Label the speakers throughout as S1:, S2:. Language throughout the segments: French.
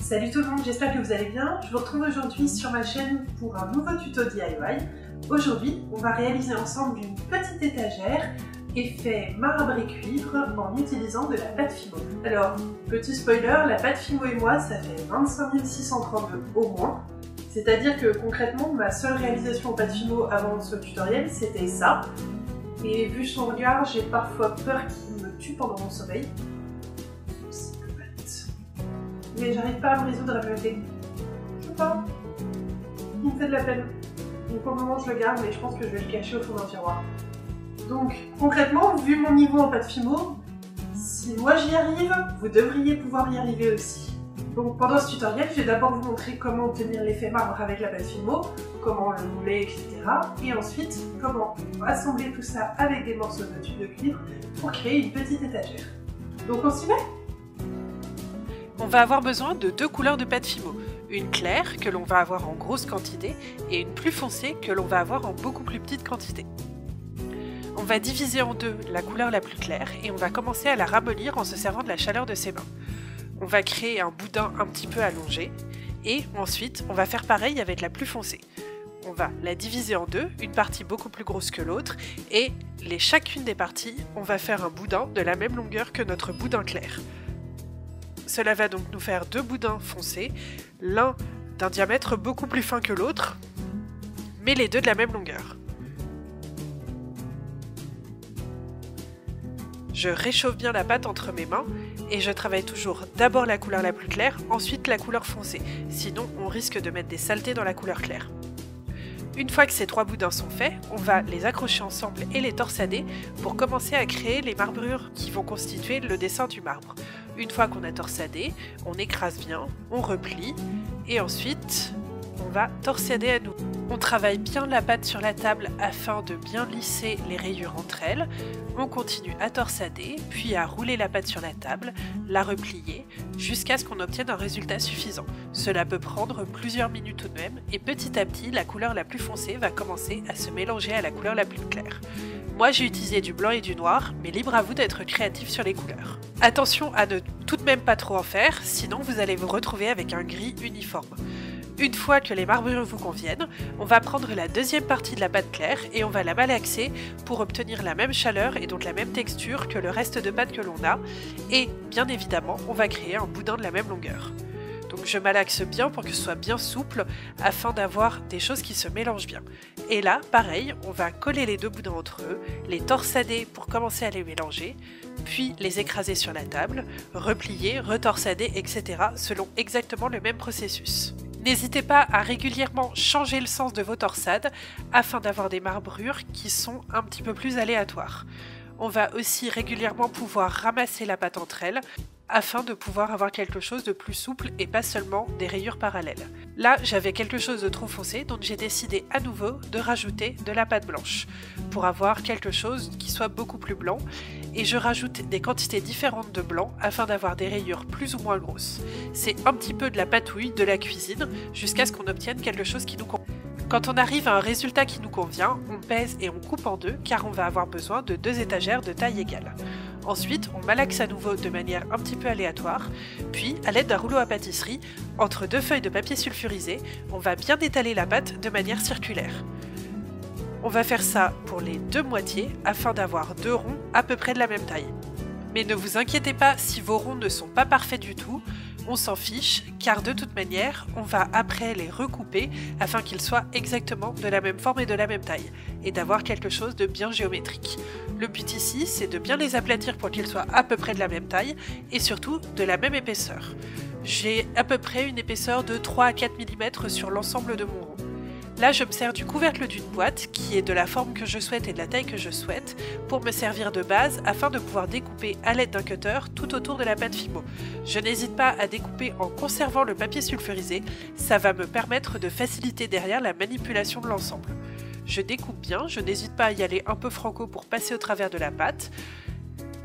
S1: Salut tout le monde, j'espère que vous allez bien. Je vous retrouve aujourd'hui sur ma chaîne pour un nouveau tuto DIY. Aujourd'hui, on va réaliser ensemble une petite étagère effet marbre et cuivre en utilisant de la pâte Fimo. Alors, petit spoiler, la pâte Fimo et moi, ça fait 25 632 au moins. C'est-à-dire que concrètement, ma seule réalisation en pâte Fimo avant ce tutoriel, c'était ça. Et vu son regard, j'ai parfois peur qu'il me tue pendant mon sommeil. Mais j'arrive pas à me résoudre à me lever. Je sais pas. Il me fait de la peine. Donc pour le moment je le garde, mais je pense que je vais le cacher au fond d'un tiroir. Donc concrètement, vu mon niveau en pâte Fimo, si moi j'y arrive, vous devriez pouvoir y arriver aussi. Donc pendant ce tutoriel, je vais d'abord vous montrer comment obtenir l'effet marbre avec la pâte Fimo, comment le mouler, etc. Et ensuite, comment assembler tout ça avec des morceaux de tube de cuivre pour créer une petite étagère. Donc on s'y met ?
S2: On va avoir besoin de deux couleurs de pâte Fimo, une claire que l'on va avoir en grosse quantité et une plus foncée que l'on va avoir en beaucoup plus petite quantité. On va diviser en deux la couleur la plus claire et on va commencer à la ramollir en se servant de la chaleur de ses mains. On va créer un boudin un petit peu allongé et ensuite on va faire pareil avec la plus foncée. On va la diviser en deux, une partie beaucoup plus grosse que l'autre et chacune des parties, on va faire un boudin de la même longueur que notre boudin clair. Cela va donc nous faire deux boudins foncés, l'un d'un diamètre beaucoup plus fin que l'autre, mais les deux de la même longueur. Je réchauffe bien la pâte entre mes mains et je travaille toujours d'abord la couleur la plus claire, ensuite la couleur foncée, sinon on risque de mettre des saletés dans la couleur claire. Une fois que ces trois boudins sont faits, on va les accrocher ensemble et les torsader pour commencer à créer les marbrures qui vont constituer le dessin du marbre. Une fois qu'on a torsadé, on écrase bien, on replie et ensuite on va torsader à nouveau. On travaille bien la pâte sur la table afin de bien lisser les rayures entre elles. On continue à torsader, puis à rouler la pâte sur la table, la replier, jusqu'à ce qu'on obtienne un résultat suffisant. Cela peut prendre plusieurs minutes tout de même, et petit à petit, la couleur la plus foncée va commencer à se mélanger à la couleur la plus claire. Moi j'ai utilisé du blanc et du noir, mais libre à vous d'être créatif sur les couleurs. Attention à ne tout de même pas trop en faire, sinon vous allez vous retrouver avec un gris uniforme. Une fois que les marbrures vous conviennent, on va prendre la deuxième partie de la pâte claire et on va la malaxer pour obtenir la même chaleur et donc la même texture que le reste de pâte que l'on a. Et bien évidemment, on va créer un boudin de la même longueur. Donc je malaxe bien pour que ce soit bien souple afin d'avoir des choses qui se mélangent bien. Et là, pareil, on va coller les deux boudins entre eux, les torsader pour commencer à les mélanger, puis les écraser sur la table, replier, retorsader, etc. selon exactement le même processus. N'hésitez pas à régulièrement changer le sens de vos torsades afin d'avoir des marbrures qui sont un petit peu plus aléatoires. On va aussi régulièrement pouvoir ramasser la pâte entre elles afin de pouvoir avoir quelque chose de plus souple et pas seulement des rayures parallèles. Là, j'avais quelque chose de trop foncé, donc j'ai décidé à nouveau de rajouter de la pâte blanche pour avoir quelque chose qui soit beaucoup plus blanc et je rajoute des quantités différentes de blanc afin d'avoir des rayures plus ou moins grosses. C'est un petit peu de la patouille de la cuisine jusqu'à ce qu'on obtienne quelque chose qui nous convient. Quand on arrive à un résultat qui nous convient, on pèse et on coupe en deux car on va avoir besoin de deux étagères de taille égale. Ensuite, on malaxe à nouveau de manière un petit peu aléatoire, puis à l'aide d'un rouleau à pâtisserie, entre deux feuilles de papier sulfurisé, on va bien étaler la pâte de manière circulaire. On va faire ça pour les deux moitiés afin d'avoir deux ronds à peu près de la même taille. Mais ne vous inquiétez pas si vos ronds ne sont pas parfaits du tout, on s'en fiche car de toute manière on va après les recouper afin qu'ils soient exactement de la même forme et de la même taille et d'avoir quelque chose de bien géométrique. Le but ici c'est de bien les aplatir pour qu'ils soient à peu près de la même taille et surtout de la même épaisseur. J'ai à peu près une épaisseur de 3 à 4 mm sur l'ensemble de mon rond. Là, je me sers du couvercle d'une boîte qui est de la forme que je souhaite et de la taille que je souhaite pour me servir de base afin de pouvoir découper à l'aide d'un cutter tout autour de la pâte Fimo. Je n'hésite pas à découper en conservant le papier sulfurisé, ça va me permettre de faciliter derrière la manipulation de l'ensemble. Je découpe bien, je n'hésite pas à y aller un peu franco pour passer au travers de la pâte.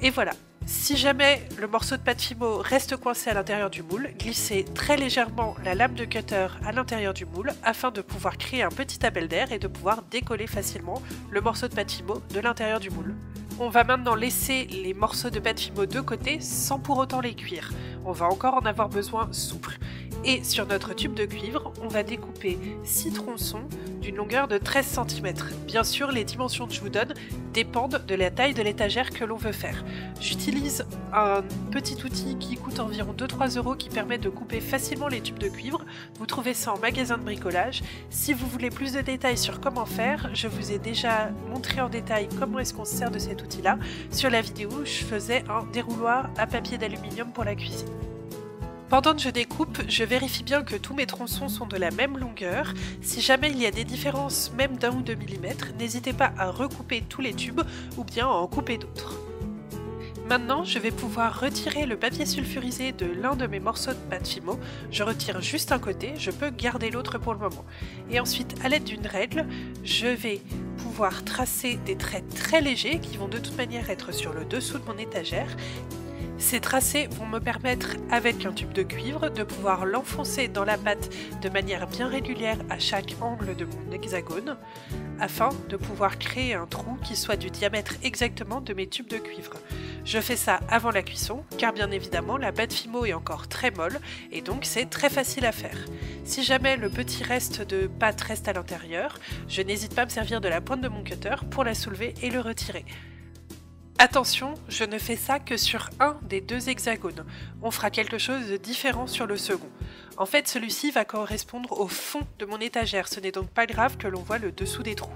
S2: Et voilà. Si jamais le morceau de pâte Fimo reste coincé à l'intérieur du moule, glissez très légèrement la lame de cutter à l'intérieur du moule afin de pouvoir créer un petit appel d'air et de pouvoir décoller facilement le morceau de pâte Fimo de l'intérieur du moule. On va maintenant laisser les morceaux de pâte Fimo de côté sans pour autant les cuire. on va encore en avoir besoin souple. Et sur notre tube de cuivre, on va découper 6 tronçons d'une longueur de 13 cm. Bien sûr, les dimensions que je vous donne dépendent de la taille de l'étagère que l'on veut faire. J'utilise un petit outil qui coûte environ 2-3 € qui permet de couper facilement les tubes de cuivre. Vous trouvez ça en magasin de bricolage. Si vous voulez plus de détails sur comment faire, je vous ai déjà montré en détail comment est-ce qu'on se sert de cet outil-là sur la vidéo où je faisais un dérouloir à papier d'aluminium pour la cuisine. Pendant que je découpe, je vérifie bien que tous mes tronçons sont de la même longueur. Si jamais il y a des différences même d'1 ou 2 mm, n'hésitez pas à recouper tous les tubes ou bien à en couper d'autres. Maintenant, je vais pouvoir retirer le papier sulfurisé de l'un de mes morceaux de pâte Fimo. Je retire juste un côté, je peux garder l'autre pour le moment. Et ensuite, à l'aide d'une règle, je vais pouvoir tracer des traits très légers qui vont de toute manière être sur le dessous de mon étagère. Ces tracés vont me permettre, avec un tube de cuivre, de pouvoir l'enfoncer dans la pâte de manière bien régulière à chaque angle de mon hexagone, afin de pouvoir créer un trou qui soit du diamètre exactement de mes tubes de cuivre. Je fais ça avant la cuisson, car bien évidemment la pâte Fimo est encore très molle, et donc c'est très facile à faire. Si jamais le petit reste de pâte reste à l'intérieur, je n'hésite pas à me servir de la pointe de mon cutter pour la soulever et le retirer. Attention, je ne fais ça que sur un des 2 hexagones. On fera quelque chose de différent sur le second. En fait, celui-ci va correspondre au fond de mon étagère, ce n'est donc pas grave que l'on voit le dessous des trous.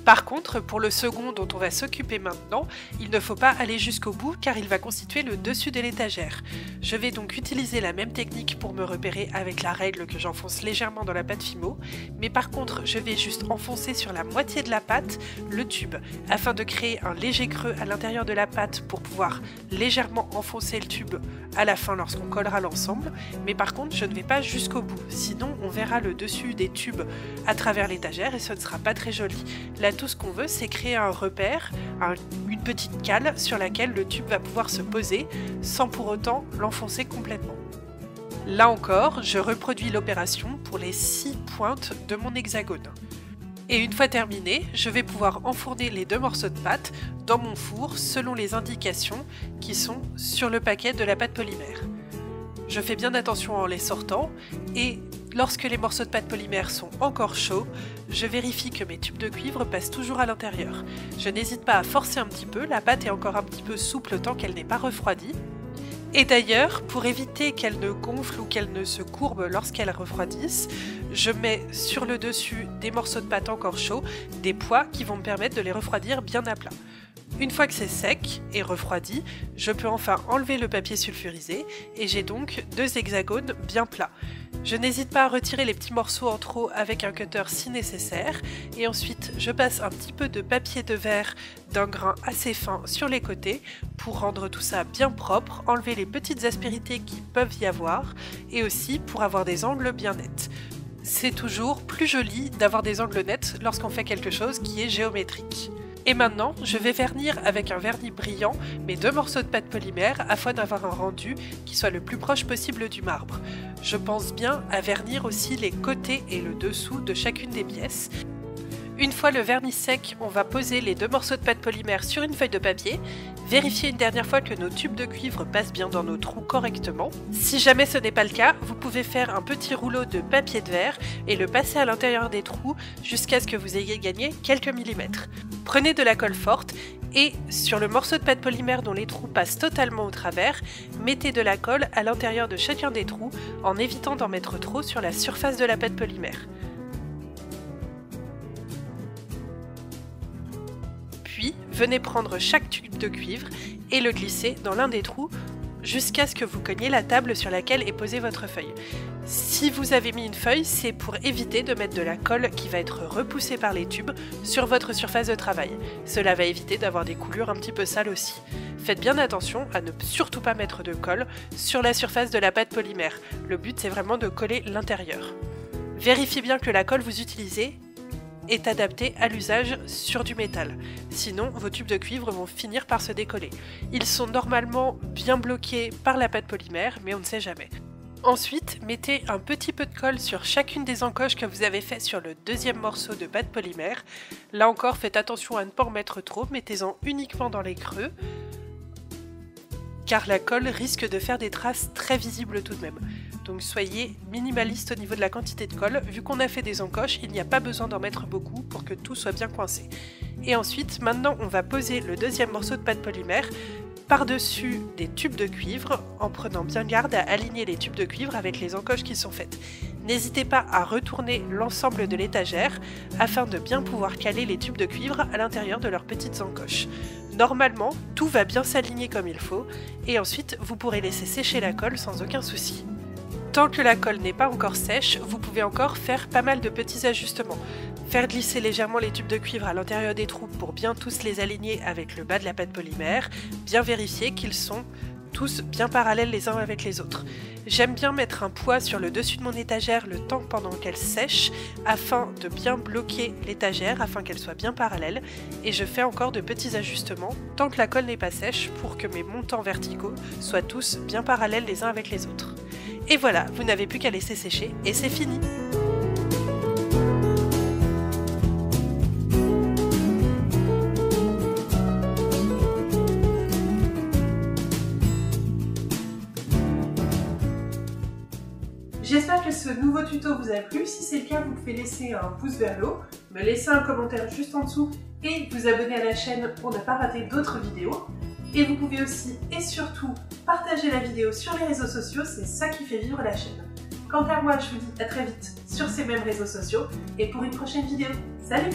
S2: Par contre, pour le second dont on va s'occuper maintenant, il ne faut pas aller jusqu'au bout car il va constituer le dessus de l'étagère. Je vais donc utiliser la même technique pour me repérer avec la règle que j'enfonce légèrement dans la pâte Fimo, mais par contre, je vais juste enfoncer sur la moitié de la pâte le tube, afin de créer un léger creux à l'intérieur de la pâte pour pouvoir légèrement enfoncer le tube à la fin lorsqu'on collera l'ensemble, mais par contre, je ne vais pas jusqu'au bout, sinon on verra le dessus des tubes à travers l'étagère et ce ne sera pas très joli. Là, tout ce qu'on veut, c'est créer un repère, une petite cale sur laquelle le tube va pouvoir se poser sans pour autant l'enfoncer complètement. Là encore, je reproduis l'opération pour les 6 pointes de mon hexagone. Et une fois terminé, je vais pouvoir enfourner les 2 morceaux de pâte dans mon four selon les indications qui sont sur le paquet de la pâte polymère. Je fais bien attention en les sortant et lorsque les morceaux de pâte polymère sont encore chauds, je vérifie que mes tubes de cuivre passent toujours à l'intérieur. Je n'hésite pas à forcer un petit peu, la pâte est encore un petit peu souple tant qu'elle n'est pas refroidie. Et d'ailleurs, pour éviter qu'elle ne gonfle ou qu'elle ne se courbe lorsqu'elle refroidisse, je mets sur le dessus des morceaux de pâte encore chauds, des poids qui vont me permettre de les refroidir bien à plat. Une fois que c'est sec et refroidi, je peux enfin enlever le papier sulfurisé et j'ai donc 2 hexagones bien plats. Je n'hésite pas à retirer les petits morceaux en trop avec un cutter si nécessaire et ensuite je passe un petit peu de papier de verre d'un grain assez fin sur les côtés pour rendre tout ça bien propre, enlever les petites aspérités qui peuvent y avoir et aussi pour avoir des angles bien nets. C'est toujours plus joli d'avoir des angles nets lorsqu'on fait quelque chose qui est géométrique. Et maintenant, je vais vernir avec un vernis brillant mes 2 morceaux de pâte polymère afin d'avoir un rendu qui soit le plus proche possible du marbre. Je pense bien à vernir aussi les côtés et le dessous de chacune des pièces. Une fois le vernis sec, on va poser les 2 morceaux de pâte polymère sur une feuille de papier, vérifier une dernière fois que nos tubes de cuivre passent bien dans nos trous correctement. Si jamais ce n'est pas le cas, vous pouvez faire un petit rouleau de papier de verre et le passer à l'intérieur des trous jusqu'à ce que vous ayez gagné quelques millimètres. Prenez de la colle forte et sur le morceau de pâte polymère dont les trous passent totalement au travers, mettez de la colle à l'intérieur de chacun des trous en évitant d'en mettre trop sur la surface de la pâte polymère. Puis, venez prendre chaque tube de cuivre et le glisser dans l'un des trous jusqu'à ce que vous cogniez la table sur laquelle est posée votre feuille. Si vous avez mis une feuille, c'est pour éviter de mettre de la colle qui va être repoussée par les tubes sur votre surface de travail. Cela va éviter d'avoir des coulures un petit peu sales aussi. Faites bien attention à ne surtout pas mettre de colle sur la surface de la pâte polymère. Le but, c'est vraiment de coller l'intérieur. Vérifiez bien que la colle que vous utilisez est adapté à l'usage sur du métal. Sinon, vos tubes de cuivre vont finir par se décoller. Ils sont normalement bien bloqués par la pâte polymère, mais on ne sait jamais. Ensuite, mettez un petit peu de colle sur chacune des encoches que vous avez fait sur le 2e morceau de pâte polymère. Là encore, faites attention à ne pas en mettre trop, mettez-en uniquement dans les creux. car la colle risque de faire des traces très visibles tout de même. Donc soyez minimaliste au niveau de la quantité de colle, vu qu'on a fait des encoches, il n'y a pas besoin d'en mettre beaucoup pour que tout soit bien coincé. Et ensuite, maintenant on va poser le deuxième morceau de pâte polymère par-dessus des tubes de cuivre, en prenant bien garde à aligner les tubes de cuivre avec les encoches qui sont faites. N'hésitez pas à retourner l'ensemble de l'étagère afin de bien pouvoir caler les tubes de cuivre à l'intérieur de leurs petites encoches. Normalement, tout va bien s'aligner comme il faut, et ensuite vous pourrez laisser sécher la colle sans aucun souci. Tant que la colle n'est pas encore sèche, vous pouvez encore faire pas mal de petits ajustements. Faire glisser légèrement les tubes de cuivre à l'intérieur des trous pour bien tous les aligner avec le bas de la pâte polymère, bien vérifier qu'ils sont tous bien parallèles les uns avec les autres. J'aime bien mettre un poids sur le dessus de mon étagère le temps pendant qu'elle sèche afin de bien bloquer l'étagère, afin qu'elle soit bien parallèle, et je fais encore de petits ajustements tant que la colle n'est pas sèche pour que mes montants verticaux soient tous bien parallèles les uns avec les autres. Et voilà, vous n'avez plus qu'à laisser sécher et c'est fini!
S1: J'espère que ce nouveau tuto vous a plu. Si c'est le cas, vous pouvez laisser un pouce vers le haut, me laisser un commentaire juste en dessous et vous abonner à la chaîne pour ne pas rater d'autres vidéos. Et vous pouvez aussi et surtout partager la vidéo sur les réseaux sociaux, c'est ça qui fait vivre la chaîne. Quant à moi, je vous dis à très vite sur ces mêmes réseaux sociaux et pour une prochaine vidéo. Salut!